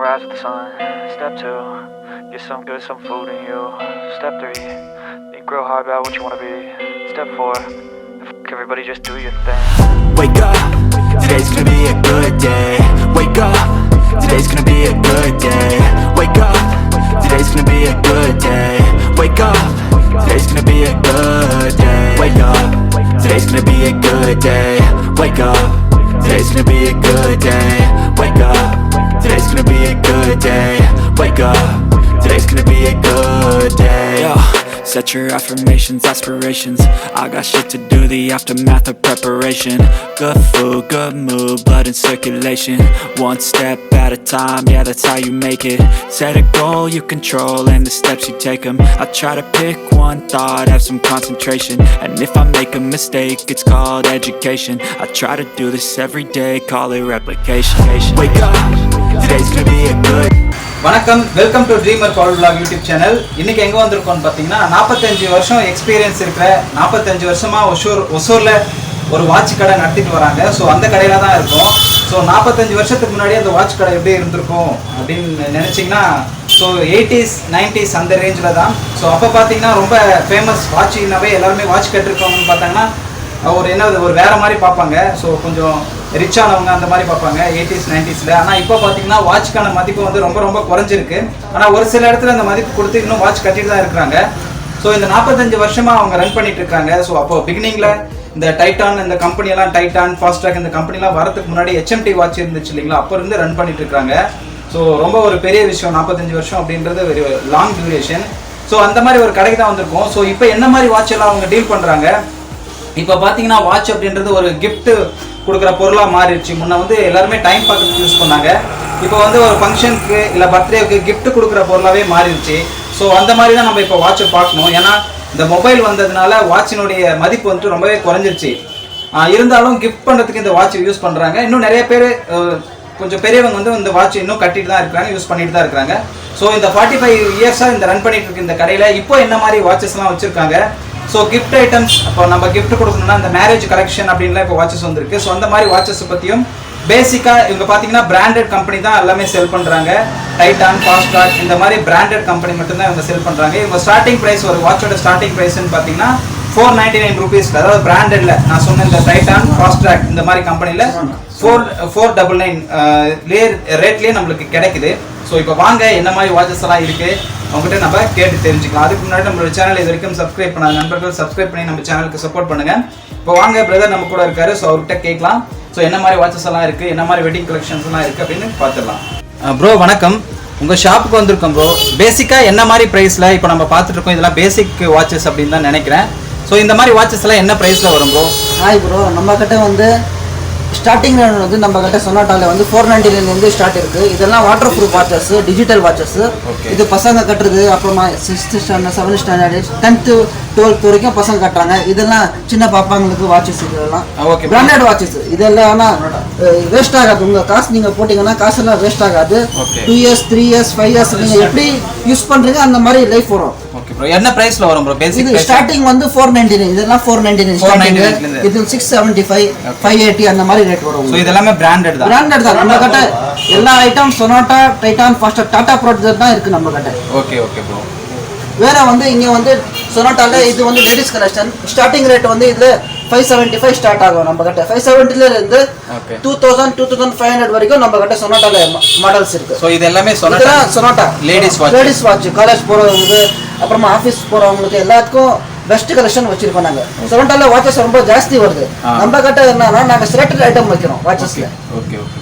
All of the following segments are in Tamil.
rise with the sun. Step 2, get some good, some food in you. Step 3, think real hard about what you wanna be. Step 4, everybody just do your thing. Wake up, today's gonna be a good day. Wake up, today's gonna be a good day. Wake up, today's gonna be a good day. Wake up, today's gonna be a good day. Wake up, today's gonna be a good day. Wake up, today's gonna be a good day. Wake up, today's gonna be a good day. Wake up, today's gonna be a good day. Yo, set your affirmations, aspirations. I got shit to do, the aftermath of preparation. Good food, good mood, blood in circulation. One step at a time, yeah, that's how you make it. Set a goal you control and the steps you take them. I try to pick one thought, have some concentration. And if I make a mistake, it's called education. I try to do this every day, call it replication. Wake up, today's gonna be a good. வணக்கம், welcome to trimmer call vlog YouTube channel. இன்னைக்கு எங்கே வந்திருக்கோம்னு பார்த்தீங்கன்னா 45 வருஷம் எக்ஸ்பீரியன்ஸ் இருக்கிற 45 வருஷமாக ஒசூரில் ஒரு வாட்ச் கடை நடத்திட்டு வராங்க. ஸோ அந்த கடையில் தான் இருக்கும். ஸோ 45 வருஷத்துக்கு முன்னாடி அந்த வாட்ச் கடை எப்படி இருந்திருக்கும் அப்படின்னு நினச்சிங்கன்னா ஸோ 80s 90s அந்த ரேஞ்சில் தான். ஸோ அப்போ பார்த்தீங்கன்னா ரொம்ப ஃபேமஸ் வாட்ச்னாவே எல்லாருமே வாட்ச் கட்டிருக்கவங்கன்னு பார்த்தாங்கன்னா ஒரு வேறு மாதிரி பார்ப்பாங்க. ஸோ கொஞ்சம் ரிச்சானவங்க அந்த மாதிரி பார்ப்பாங்க 80s 90s. ஆனால் இப்போ பார்த்தீங்கன்னா வாட்ச்க்கான மதிப்பு வந்து ரொம்ப ரொம்ப குறைஞ்சிருக்கு. ஆனால் ஒரு சில இடத்துல அந்த மதிப்பு கொடுத்து இன்னும் வாட்ச் கட்டிட்டு தான் இருக்கிறாங்க. ஸோ இந்த 45 வருஷமாக அவங்க ரன் பண்ணிட்டு இருக்காங்க. ஸோ அப்போ பிகினிங்கில் இந்த டைட்டான் இந்த கம்பெனியெல்லாம் டைட்டான் ஃபாஸ்ட்ராக் இந்த கம்பெனிலாம் வரதுக்கு முன்னாடி HMT வாட்ச் இருந்துச்சு இல்லைங்களா, அப்போ இருந்து ரன் பண்ணிட்டு இருக்காங்க. ஸோ ரொம்ப ஒரு பெரிய விஷயம் 45 வருஷம் அப்படின்றது ஒரு லாங் டியூரேஷன். ஸோ அந்த மாதிரி ஒரு கடைக்கு தான் வந்திருக்கோம். ஸோ இப்போ என்ன மாதிரி வாட்ச் எல்லாம் அவங்க டீல் பண்ணுறாங்க. இப்போ பார்த்தீங்கன்னா வாட்ச் அப்படின்றது ஒரு கிஃப்ட் கொடுக்குற பொருளாக மாறிடுச்சு. முன்ன வந்து எல்லாருமே டைம் பார்க்கறதுக்கு யூஸ் பண்ணாங்க. இப்போ வந்து ஒரு ஃபங்க்ஷனுக்கு இல்லை பர்த்டேவுக்கு கிஃப்ட் கொடுக்குற பொருளாகவே மாறிடுச்சு. ஸோ அந்த மாதிரி தான் நம்ம இப்போ வாட்சை பார்க்கணும். ஏன்னா இந்த மொபைல் வந்ததுனால வாட்சினுடைய மதிப்பு வந்துட்டு ரொம்பவே குறைஞ்சிருச்சு. இருந்தாலும் கிஃப்ட் பண்ணுறதுக்கு இந்த வாட்ச் யூஸ் பண்ணுறாங்க. இன்னும் நிறைய பேர் கொஞ்சம் பெரியவங்க வந்து இந்த வாட்ச் இன்னும் கட்டிட்டு தான் இருக்கிறாங்க, யூஸ் பண்ணிட்டு தான் இருக்கிறாங்க. ஸோ இந்த 45 இயர்ஸாக இந்த ரன் பண்ணிட்டு இருக்கு இந்த கடையில் இப்போ என்ன மாதிரி வாட்சஸ்லாம் வச்சுருக்காங்க. ஸோ கிஃப்ட் ஐட்டம்ஸ் இப்போ நம்ம கிஃப்ட் கொடுக்கணும்னா இந்த மேரேஜ் கலெக்ஷன் அப்படின்லாம் இப்போ வாட்சஸ் வந்திருக்கு. ஸோ அந்த மாதிரி வாட்சஸ் பற்றியும் பேசிக்காக இவங்க பார்த்தீங்கன்னா பிராண்டட் கம்பெனி தான் எல்லாமே செல் பண்ணுறாங்க. டைட்டான் ஃபாஸ்ட்ராக் இந்த மாதிரி பிராண்டட் கம்பெனி மட்டும்தான் இவங்க செல் பண்ணுறாங்க. இவங்க ஸ்டார்டிங் ப்ரைஸ் ஒரு வாட்சோட ஸ்டார்டிங் ப்ரைஸ்ன்னு பார்த்தீங்கன்னா 499 rupees. அதாவது பிராண்டட்ல நான் சொன்ன இந்த டைட்டான் ஃபாஸ்ட்ராக் இந்த மாதிரி கம்பெனியில் 499 ரேட்லேயே நம்மளுக்கு கிடைக்குது. ஸோ இப்போ வாங்க என்ன மாதிரி வாட்சஸ் எல்லாம் இருக்குது அவங்ககிட்ட நம்ம கேட்டு தெரிஞ்சுக்கலாம். அதுக்கு முன்னாடி நம்மளோட சேனல் இது வரைக்கும் சப்ஸ்கிரைப் பண்ணாத நண்பர்கள் சப்ஸ்கிரைப் பண்ணி நம்ம சேனலுக்கு சப்போர்ட் பண்ணுங்க. இப்போ வாங்க பிரதர் நம்ம கூட இருக்காரு. ஸோ அவர்கிட்ட கேட்கலாம். ஸோ என்ன மாதிரி வாட்சஸ் எல்லாம் இருக்கு, என்ன மாதிரி வெட்டிங் கலெக்ஷன்ஸ் எல்லாம் இருக்கு அப்படின்னு பார்த்துடலாம். ப்ரோ வணக்கம், உங்க ஷாப்புக்கு வந்திருக்கோம் ப்ரோ. பேசிக்கா என்ன மாதிரி பிரைஸ்ல இப்போ நம்ம பார்த்துட்டு இருக்கோம், இதெல்லாம் பேசிக் வாட்சஸ் அப்படின்னு தான் நினைக்கிறேன். ஸோ இந்த மாதிரி வாட்சஸ் எல்லாம் என்ன பிரைஸ்ல வரும் ப்ரோ? ஹாய் ப்ரோ, நம்ம கிட்ட வந்து ஸ்டார்டிங் வந்து நம்ம கிட்ட சொன்னாட்டால வந்து 499 ஸ்டார்ட் இருக்கு. இதெல்லாம் water proof watches, digital watches. இது பசங்க கட்டுறது, அப்புறமா 6th standard 7th standard 10th 12th வரைக்கும் பசங்க கட்டுறாங்க. இதெல்லாம் சின்ன பாப்பாங்களுக்கு வாட்சஸ். இதெல்லாம் பிராண்டட் வாட்சஸ். இதெல்லாம் ஆனால் வேஸ்ட் ஆகாது. உங்க காசு நீங்க போட்டீங்கன்னா காசெல்லாம் வேஸ்ட் ஆகாது. 2 years 3 years 5 years நீங்க எப்படி யூஸ் பண்றீங்க அந்த மாதிரி லைஃப் வரும். ஓகே ப்ரோ, என்ன பிரைஸ்ல வரும் ப்ரோ? பேசிக் இது ஸ்டார்டிங் வந்து 499. இதெல்லாம் 499 ஸ்டார்டிங். இது 675 580 அந்த மாதிரி ரேட் வரும். சோ இதெல்லாம் பிராண்டட் தான். பிராண்டட் தான். நம்ம கிட்ட எல்லா item sonata, Titan, Fastrack, Tata product தான் இருக்கு நம்ம கிட்ட. Okay okay bro. வேற வந்து இங்க வந்து சொனாட்டால இது வந்து லேடிஸ் கலெக்ஷன். ஸ்டார்டிங் ரேட் வந்து இதுல 575 ஸ்டார்ட் ஆகும் நம்ம கிட்ட. 570ல இருந்து 2000 2500 வரைக்கும் நம்ம கிட்ட சொனாட்டால மாடல்ஸ் இருக்கு. சோ இது எல்லாமே சொனாட்டா லேடிஸ் வாட்ச். காலேஜ் போறவங்க அப்புறமா ஆபீஸ் போறவங்களுக்கு எல்லாத்துக்கும் பெஸ்ட் கலெக்ஷன் வச்சிருக்கோம் நாங்க. சொனாட்டால வாட்சஸ் ரொம்ப ஜாஸ்தி வருது. நம்ம கிட்ட என்னன்னா நாங்க செலக்டட் ஐட்டம் வைக்கிறோம் வாட்சஸ்ல. Okay okay.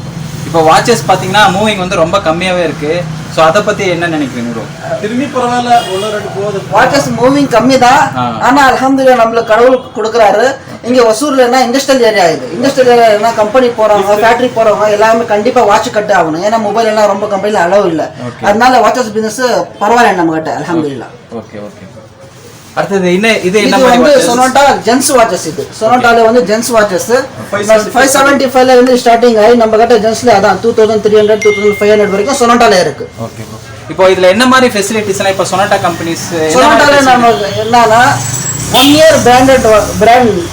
இப்போ வாட்சஸ் பாத்தீங்கன்னா மூவிங் வந்து ரொம்ப கம்மியாவே இருக்கு. சோ அத பத்தி என்ன நினைக்கிறீங்க ப்ரோ? திரும்பி பரவாயில்ல, ஒன்னு ரெண்டு போகுது. வாட்சஸ் மூவிங் கம்மி தான். ஆனா அல்ஹம்துலில்லாஹ் நம்மளுக்கு கடவுள் கொடுக்குறாரு. இங்க ஒசூர்ல என்ன இண்டஸ்ட்ரியல் ஏரியா, இது இண்டஸ்ட்ரியல் ஏரியா கம்பெனி போறவங்க ஃபேக்டரி போறவங்க எல்லாமே கண்டிப்பா வாட்ச் கட்டு ஆகணும். ஏன்னா மொபைல் எல்லாம் ரொம்ப கம்பெனில அலோவ் இல்ல. அதனால வாட்சஸ் பிசினஸ் பரவாயில்ல நம்ம கிட்ட அல்ஹம்துலில்லாஹ். Okay okay. அடுத்து இது என்ன மாதிரி வந்து சொனாட்டா ஜென்ஸ் வாட்சஸ். இது சொனாட்டால வந்து ஜென்ஸ் வாட்சஸ் 575ல இருந்து ஸ்டார்டிங் ஆகி நம்ம கிட்ட ஜென்ஸ்ல அதான் 2300 2500 வரைக்கும் சொனாட்டால இருக்கு. Okay bro. இப்போ இதுல என்ன மாதிரி ஃபெசிலிட்டிஸ் எல்லாம் இப்போ சொனாட்டா கம்பெனிஸ் சொனாட்டால நம்ம என்னன்னா 1 year பிராண்ட்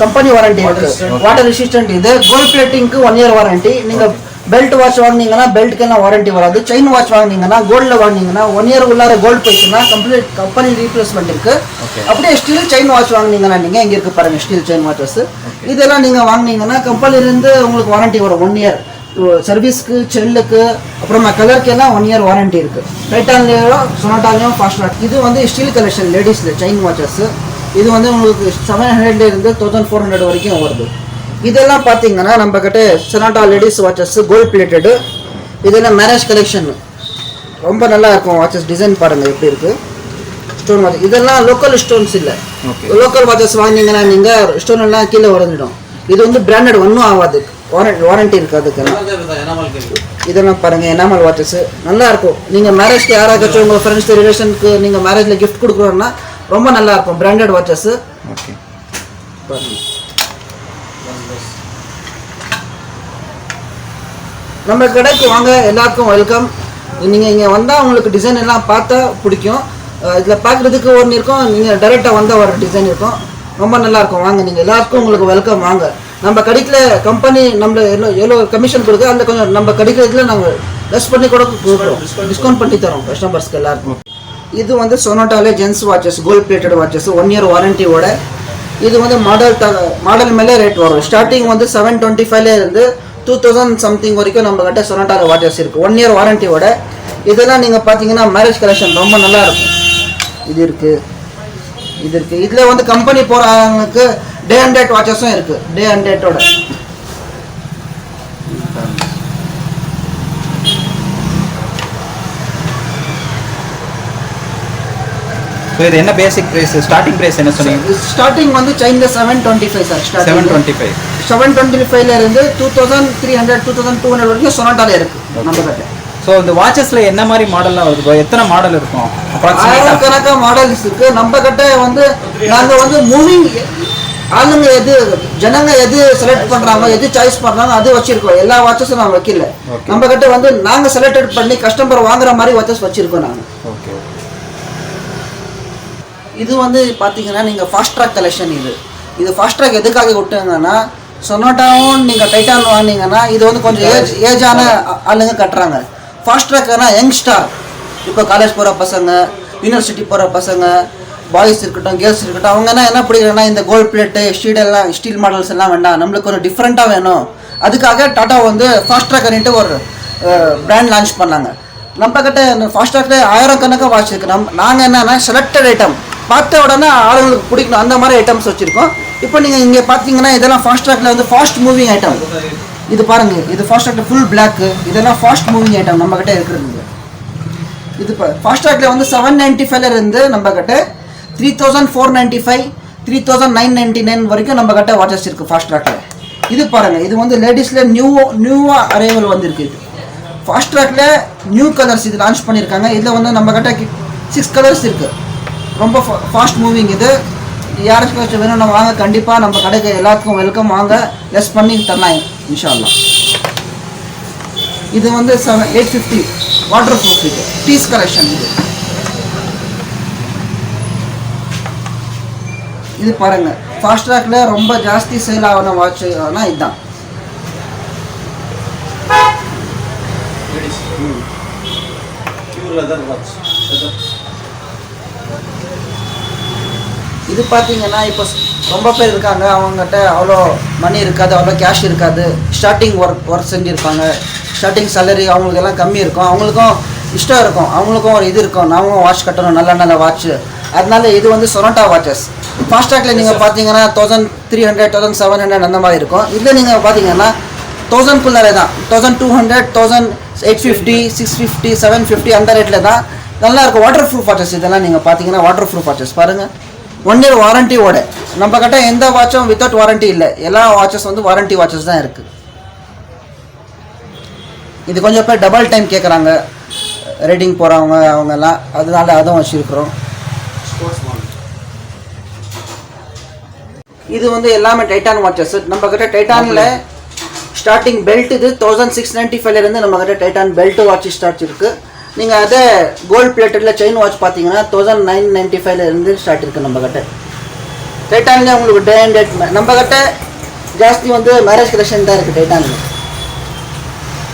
கம்பெனி வாரண்டி இருக்கு. Water resistant. இது கோல்ட் பிளேட்டிங்க்கு 1 year வாரண்டி. நீங்க பெல்ட் வாட்ச் வாங்கினீங்கன்னா பெல்ட்டுக்கெல்லாம் வாரண்டி வராது. செயின் வாட்ச் வாங்கினீங்கன்னா கோல்டில் வாங்கினீங்கன்னா 1 year உள்ளார கோல்டு போயிடுச்சுன்னா கம்ப்ளீட் கம்பெனி ரீப்ளேஸ்மெண்ட் இருக்குது. அப்படியே ஸ்டீல் செயின் வாட்ச் வாங்கினீங்கன்னா நீங்கள் இங்கே இருக்குது பாருங்கள் ஸ்டீல் செயின் வாட்சஸ். இதெல்லாம் நீங்கள் வாங்கினீங்கன்னா கம்பெனிலேருந்து உங்களுக்கு வாரண்டி வரும் 1 year. சர்வீஸ்க்கு செல்லுக்கு அப்புறமா கலருக்கு எல்லாம் 1 year வாரண்டி இருக்குது. டைட்டான்லேயும் சொனாட்டாலையும் ஃபாஸ்ட் ட்ராக். இது வந்து ஸ்டீல் கலெக்ஷன் லேடிஸில் செயின் வாட்சஸ். இது வந்து உங்களுக்கு 700 1400 வரைக்கும் வருது. இதெல்லாம் பார்த்தீங்கன்னா நம்ம கிட்ட Sonata ladies watches gold plated. இதெல்லாம் மேரேஜ் கலெக்ஷன் ரொம்ப நல்லா இருக்கும். வாட்சஸ் டிசைன் பாருங்கள் எப்படி இருக்குது. ஸ்டோன் வாட்ச் இதெல்லாம் லோக்கல் ஸ்டோன்ஸ் இல்லை. லோக்கல் வாட்சஸ் வாங்கினீங்கன்னா நீங்கள் ஸ்டோன் எல்லாம் கீழே உடஞ்சிடும். இது வந்து பிராண்டட் ஒன்றும் ஆகாது, வாரண்டி இருக்குது அதுக்கெல்லாம். இதெல்லாம் பாருங்கள் எனாமல் வாட்சஸ் நல்லா இருக்கும். நீங்கள் மேரேஜ்க்கு யாராச்சும் உங்கள் ஃப்ரெண்ட்ஸ் ரிலேஷனுக்கு நீங்கள் மேரேஜில் கிஃப்ட் கொடுக்குறோன்னா ரொம்ப நல்லா இருக்கும். பிராண்டட் வாட்சஸ் பாருங்கள். நம்ம கடைக்கு வாங்க, எல்லாருக்கும் வெல்கம். நீங்கள் இங்கே வந்தால் உங்களுக்கு டிசைன் எல்லாம் பார்த்தா பிடிக்கும். இதில் பார்க்குறதுக்கு ஒன்று இருக்கும், நீங்கள் டைரெக்டாக வந்தால் ஒரு டிசைன் இருக்கும். ரொம்ப நல்லாயிருக்கும். வாங்க, நீங்கள் எல்லாருக்கும் உங்களுக்கு வெல்கம். வாங்க, நம்ம கடைக்கில் கம்பெனி நம்மளை எவ்வளோ கமிஷன் கொடுக்குது அந்த கொஞ்சம் நம்ம கடைக்கிறதுல நாங்கள் லெஸ் பண்ணி கூட கொடுக்குறோம், டிஸ்கவுண்ட் பண்ணி தரோம் கஸ்டமர்ஸ்க்கு எல்லாருக்கும். இது வந்து சொனாட்டாலே gents watches gold plated watches 1 year வாரண்டியோட. இது வந்து மாடல் மேலே ரேட் வரும். ஸ்டார்டிங் வந்து 725 2000 சம்திங் வரைக்கும் நம்ம கிட்ட சொனாட்டால வாட்சஸ் இருக்குது 1 year வாரண்டியோட. இதெல்லாம் நீங்கள் பார்த்தீங்கன்னா மேரேஜ் கலெக்ஷன் ரொம்ப நல்லா இருக்கும். இது இருக்குது, இது இருக்குது. இதில் வந்து கம்பெனி போகிறவங்களுக்கு டே அண்ட் டேட் வாட்சஸும் இருக்குது. டே அண்ட் டேட்டோட இது என்ன பேசிக் பிரைஸ்? ஸ்டார்டிங் பிரைஸ் என்ன சொன்னீங்க? ஸ்டார்டிங் வந்து செயினில் 725 சார். 725 725 2300 2200 வரைக்கும் சொனாட்டாலே இருக்குது நம்ம கிட்ட. ஸோ இந்த வாட்சஸ்ல என்ன மாதிரி மாடல்லாம் வருது? எத்தனை மாடல் இருக்கும்? ஆயிரக்கணக்காக மாடல்ஸ் இருக்கு நம்ம கிட்ட. வந்து நாங்கள் வந்து மூவிங் ஆளுங்க ஜனங்க எது செலக்ட் பண்றாங்க, எது சாய்ஸ் பண்றாங்க அது வச்சிருக்கோம். எல்லா வாட்சஸும் நாங்கள் வைக்கல. நம்ம கிட்ட வந்து நாங்கள் செலக்டட் பண்ணி கஸ்டமர் வாங்குற மாதிரி வாட்சஸ் வச்சிருக்கோம் நாங்கள். இது வந்து பார்த்தீங்கன்னா நீங்கள் ஃபாஸ்ட் ட்ராக் கலெக்ஷன். இது ஃபாஸ்ட் ட்ராக் எதுக்காக விட்டுங்கன்னா சொனாட்டாவும் நீங்கள் டைட்டான் வாங்கினீங்கன்னா இது வந்து கொஞ்சம் ஏஜான ஆளுங்க கட்டுறாங்க. ஃபாஸ்ட் ட்ராக்னா யங்ஸ்டார், இப்போ காலேஜ் போகிற பசங்க, யூனிவர்சிட்டி போகிற பசங்க, பாய்ஸ் இருக்கட்டும் கேர்ள்ஸ் இருக்கட்டும், அவங்கன்னா என்ன பிடிக்கிறேன்னா இந்த கோல்ட் பிளேட்டு ஸ்டீல் மாடல்ஸ் எல்லாம் வேண்டாம், நம்மளுக்கு ஒரு டிஃப்ரெண்ட்டாக வேணும். அதுக்காக டாட்டா வந்து ஃபாஸ்ட் ட்ராக்ன்ட்டு ஒரு பிராண்ட் லான்ச் பண்ணாங்க. நம்ம கிட்ட ஃபாஸ்ட் ட்ராக்ல 1000 கணக்காக வாட்ச் இருக்குது. நாங்கள் என்னன்னா செலக்டட் ஐட்டம் பார்த்த உடனே ஆளுங்களுக்கு பிடிக்கணும் அந்த மாதிரி ஐட்டம்ஸ் வச்சுருக்கோம். இப்போ நீங்கள் இங்கே பார்த்தீங்கன்னா இதெல்லாம் ஃபாஸ்ட் ட்ராக்ல வந்து ஃபாஸ்ட் மூவிங் ஐட்டம். இது பாருங்கள், இது ஃபாஸ்ட் ட்ராக்ல ஃபுல் பிளாக்கு. இதெல்லாம் ஃபாஸ்ட் மூவிங் ஐட்டம் நம்ம கிட்ட இருக்கிறது. இது ஃபாஸ்ட் ட்ராக்ல வந்து 795 இருந்து நம்ம கிட்ட 3495 3999 வரைக்கும் நம்ம கிட்ட வாட்சஸ் இருக்குது ஃபாஸ்ட் ட்ராக்ல. இது பாருங்கள், இது வந்து லேடிஸில் நியூவாக அரைவல் வந்திருக்கு. இது ஃபாஸ்ட் ட்ராக்ல நியூ கலர்ஸ் இது லான்ச் பண்ணியிருக்காங்க. இதில் வந்து நம்ம கிட்ட 6 கலர்ஸ் இருக்குது. ரொம்ப ஃபாஸ்ட் மூவிங். இது யாருக்கும் வேணும்னா வாங்க, கண்டிப்பாக நம்ம கடைக்கு எல்லாத்துக்கும் வெல்கம். வாங்க, லெஸ் பண்ணி தரலாம் இன்ஷா அல்லாஹ். இது வந்து 850 வாட்டர் ப்ரூஃப். இது டீஸ் கலெக்ஷன். இது பாருங்கள், ஃபாஸ்ட் ட்ராக்ல ரொம்ப ஜாஸ்தி சேல் ஆகின வாட்ச் ஆனால் இதுதான். இது பார்த்தீங்கன்னா இப்போ ரொம்ப பேர் இருக்காங்க, அவங்ககிட்ட அவ்வளோ மணி இருக்காது, அவ்வளோ கேஷ் இருக்காது. ஸ்டார்டிங் ஒர்க் செஞ்சுருப்பாங்க, ஸ்டார்டிங் சேலரி அவங்களுக்கு எல்லாம் கம்மி இருக்கும். அவங்களுக்கும் இஷ்டம் இருக்கும், அவங்களுக்கும் ஒரு இது இருக்கும், நாங்களும் வாட்ச் கட்டணும், நல்ல வாட்ச். அதனால இது வந்து சொனாட்டா வாட்சஸ். ஃபாஸ்ட் ட்ராக்ல நீங்கள் பார்த்தீங்கன்னா 1300 1700 அந்த மாதிரி இருக்கும். இதில் நீங்கள் பார்த்தீங்கன்னா 1000குள்ளாரே தான், 1200 1850 650 750 அந்த ரேட்டில் தான் நல்லாயிருக்கும். வாட்டர் ப்ரூஃப் வாட்சஸ் இதெல்லாம் நீங்கள் பார்த்தீங்கன்னா வாட்டர் ப்ரூஃப் வாட்சஸ் பாருங்கள். 1 year வாரண்டியோட. நம்ம கிட்ட எந்த வாட்சும் வித்தவுட் வாரண்டி இல்லை. எல்லா வாட்சஸ் வந்து வாரண்டி வாட்சஸ் தான் இருக்குது. இது கொஞ்சம் பேர் டபுள் டைம் கேட்குறாங்க, ரைடிங் போகிறவங்க அவங்கெல்லாம், அதனால அதுவும் வச்சுருக்குறோம். இது வந்து எல்லாமே டைட்டான் வாட்சஸ். நம்ம கிட்ட டைட்டானில் ஸ்டார்டிங் பெல்ட் இது 1695 இருந்து நம்ம கிட்ட டைட்டான் பெல்ட் வாட்ச் ஸ்டார்ட் இருக்குது. நீங்கள் அதே கோல்ட் பிளேட்டடில் செயின் வாட்ச் பார்த்தீங்கன்னா 1995 இருந்து ஸ்டார்ட் இருக்குது நம்ம கிட்ட. டைட்டானில் உங்களுக்கு டே அண்ட் டேட் நம்ம கிட்ட ஜாஸ்தி வந்து மேரேஜ் கலெக்ஷன் தான் இருக்குது டைட்டானில்.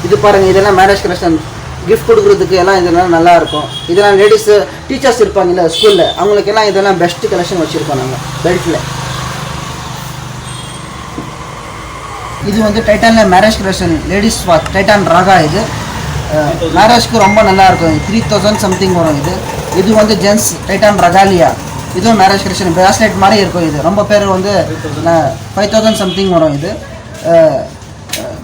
இது பாருங்கள், இதெல்லாம் மேரேஜ் கலெக்ஷன் கிஃப்ட் கொடுக்குறதுக்கு எல்லாம் இதெல்லாம் நல்லா இருக்கும். இதெல்லாம் லேடிஸு டீச்சர்ஸ் இருப்பாங்கல்ல ஸ்கூலில், அவங்களுக்கெல்லாம் இதெல்லாம் பெஸ்ட் கலெக்ஷன் வச்சுருக்கோம் நாங்கள் பெல்ட்டில். இது வந்து டைட்டானில் marriage collection ladies watch Titan Raga. இது மேரேஜ்க்கு ரொம்ப நல்லாயிருக்கும். 3000 சம்திங் வரும். இது வந்து ஜென்ஸ் டைட்டான் ரகாலியா. இதுவும் மேரேஜ் கலெக்ஷன் பிராஸ்லெட் மாதிரி இருக்கும். இது ரொம்ப பேர் வந்து 5000 சம்திங் வரும். இது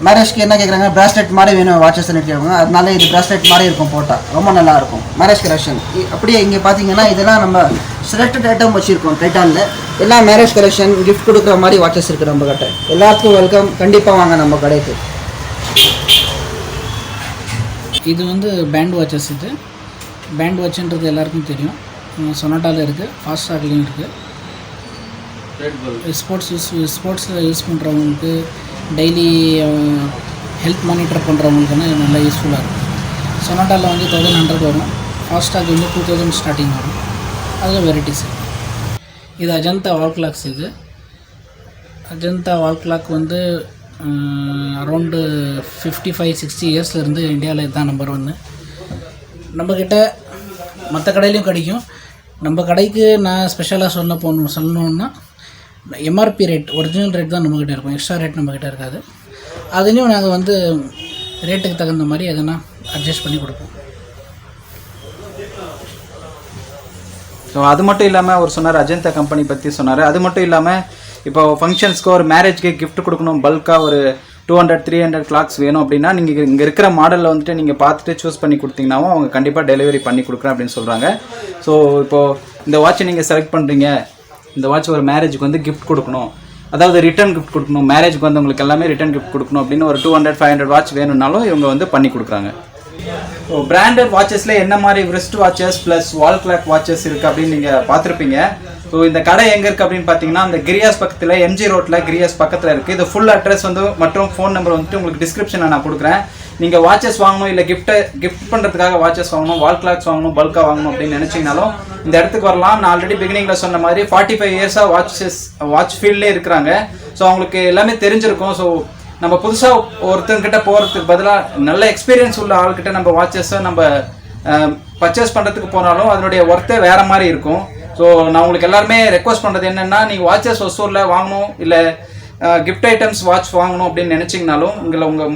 மேரேஜ்க்கு என்ன கேட்குறாங்க, பிராஸ்லெட் மாதிரி வேணும் வாட்சஸ் கேட்குறாங்க. அதனால இது பிராஸ்லெட் மாதிரி இருக்கும், போட்டால் ரொம்ப நல்லாயிருக்கும் மேரேஜ் கலெக்ஷன். அப்படியே இங்கே பார்த்தீங்கன்னா இதெல்லாம் நம்ம செலக்டட் ஐட்டம் வச்சுருக்கோம் டைட்டானில். எல்லாம் மேரேஜ் கலெக்ஷன் கிஃப்ட் கொடுக்குற மாதிரி வாட்சஸ் இருக்குது நம்ம கிட்ட. எல்லாருக்கும் வெல்கம், கண்டிப்பாக வாங்க நம்ம கடைக்கு. இது வந்து பேண்ட் வாட்சஸ். இது பேண்ட் வாட்சுன்றது எல்லாருக்கும் தெரியும். சொனாட்டாவில் இருக்குது, ஃபாஸ்ட் ட்ராக்லேயும் இருக்குது. ஸ்போர்ட்ஸில் யூஸ் பண்ணுறவங்களுக்கு, டெய்லி ஹெல்த் மானிட்டர் பண்ணுறவங்களுக்குன்னு நல்லா யூஸ்ஃபுல்லாக இருக்கும். சொனாட்டாவில் வந்து 1100 வரும், ஃபாஸ்டாக் வந்து 2000 ஸ்டார்டிங் வரும். அதில் வெரைட்டிஸ். இது அஜந்தா வால் கிளாக்ஸ். இது அஜந்தா வால் கிளாக் வந்து அரௌண்டு 55-60 இயர்ஸ்லேருந்து இந்தியாவில் இதுதான் நம்பர் 1. நம்மக்கிட்ட மற்ற கடையிலையும் கிடைக்கும். நம்ம கடைக்கு நான் ஸ்பெஷலாக சொல்லணுன்னா எம்ஆர்பி ரேட், ஒரிஜினல் ரேட் தான் நம்மக்கிட்ட இருக்கும். எக்ஸ்ட்ரா ரேட் நம்மக்கிட்ட இருக்காது. அதுலேயும் நாங்கள் வந்து ரேட்டுக்கு தகுந்த மாதிரி எதனா அட்ஜஸ்ட் பண்ணி கொடுப்போம். ஸோ அது மட்டும் இல்லாமல் அவர் சொன்னார், அஜந்தா கம்பெனி பற்றி சொன்னார். அது மட்டும் இல்லாமல் இப்போ ஃபங்க்ஷன்ஸ்க்கு ஒரு மேரேஜ்க்கு கிஃப்ட் கொடுக்கணும், பல்காக ஒரு 200-300 கிளாக்ஸ் வேணும் அப்படின்னா நீங்கள் இங்கே இருக்கிற மாடலில் வந்துட்டு நீங்கள் பார்த்துட்டு சூஸ் பண்ணி கொடுத்தீங்கன்னாவும் அவங்க கண்டிப்பாக டெலிவரி பண்ணி கொடுக்குறேன் அப்படின்னு சொல்கிறாங்க. ஸோ இப்போது இந்த வாட்சை நீங்கள் செலக்ட் பண்ணுறீங்க, இந்த வாட்ச் ஒரு மேரேஜுக்கு வந்து கிஃப்ட் கொடுக்கணும், அதாவது ரிட்டர்ன் கிஃப்ட் கொடுக்கணும், மேரேஜுக்கு வந்து உங்களுக்கு எல்லாமே ரிட்டர்ன் கிஃப்ட் கொடுக்கணும் அப்படின்னு ஒரு 200-500 வாட்ச் வேணும்னாலும் இவங்க வந்து பண்ணி கொடுக்குறாங்க. ஸோ பிராண்டட் வாட்சஸில் என்ன மாதிரி wrist watches plus wall clock watches இருக்குது அப்படின்னு நீங்கள் பார்த்துருப்பீங்க. ஸோ இந்த கடை எங்கே இருக்குது அப்படின்னு பார்த்தீங்கன்னா, அந்த கிரியாஸ் பக்கத்தில், எம்ஜி ரோட்டில் கிரியாஸ் பக்கத்தில் இருக்குது. இது ஃபுல் அட்ரஸ் வந்து மற்றும் ஃபோன் நம்பர் வந்துட்டு உங்களுக்கு டிஸ்கிரிப்ஷனில் நான் கொடுக்குறேன். நீங்கள் வாட்சஸ் வாங்கணும், இல்லை கிஃப்ட் பண்ணுறதுக்காக வாட்சஸ் வாங்கணும், வால் கிளாக்ஸ் வாங்கணும், பல்காக வாங்கணும் அப்படின்னு நினச்சிங்கனாலும் இந்த இடத்துக்கு வரலாம். நான் ஆல்ரெடி பிகினிங்கில் சொன்ன மாதிரி 45 இயர்ஸாக வாட்ச் ஃபீல்ட்லேயே இருக்கிறாங்க. ஸோ அவங்களுக்கு எல்லாமே தெரிஞ்சிருக்கும். ஸோ நம்ம புதுசாக ஒருத்தங்கிட்ட போகிறதுக்கு பதிலாக நல்ல எக்ஸ்பீரியன்ஸ் உள்ள ஆள்கிட்ட நம்ம வாட்சஸை நம்ம பர்ச்சேஸ் பண்ணுறதுக்கு போனாலும் அதனுடைய ஒர்த்தே வேறு மாதிரி இருக்கும். ஸோ நான் உங்களுக்கு எல்லாருமே ரெக்வஸ்ட் பண்ணுறது என்னென்னா, நீங்கள் வாட்சஸ் ஒசூரில் வாங்கணும், இல்லை கிஃப்ட் ஐட்டம்ஸ் வாட்ச் வாங்கணும் அப்படின்னு நினச்சிங்கனாலும், உங்கள்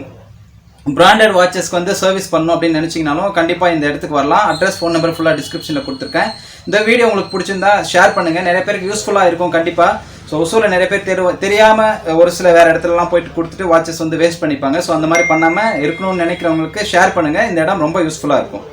பிராண்டட் வாட்சஸ்க்கு வந்து சர்வீஸ் பண்ணணும் அப்படின்னு நினச்சிங்கனாலும் கண்டிப்பாக இந்த இடத்துக்கு வரலாம். அட்ரஸ், ஃபோன் நம்பர் ஃபுல்லாக டிஸ்கிரிப்ஷனில் கொடுத்துருக்கேன். இந்த வீடியோ உங்களுக்கு பிடிச்சிருந்தா ஷேர் பண்ணுங்கள், நிறைய பேருக்கு யூஸ்ஃபுல்லாக இருக்கும் கண்டிப்பாக. ஸோ ஒசூரில் நிறைய பேர் தெரியாமல் ஒரு சில வேறு இடத்துலலாம் போயிட்டு கொடுத்துட்டு வாட்சஸ் வந்து வேஸ்ட் பண்ணிப்பாங்க. ஸோ அந்த மாதிரி பண்ணாமல் இருக்கணும்னு நினைக்கிறவங்களுக்கு ஷேர் பண்ணுங்கள். இந்த இடம் ரொம்ப யூஸ்ஃபுல்லாக இருக்கும்.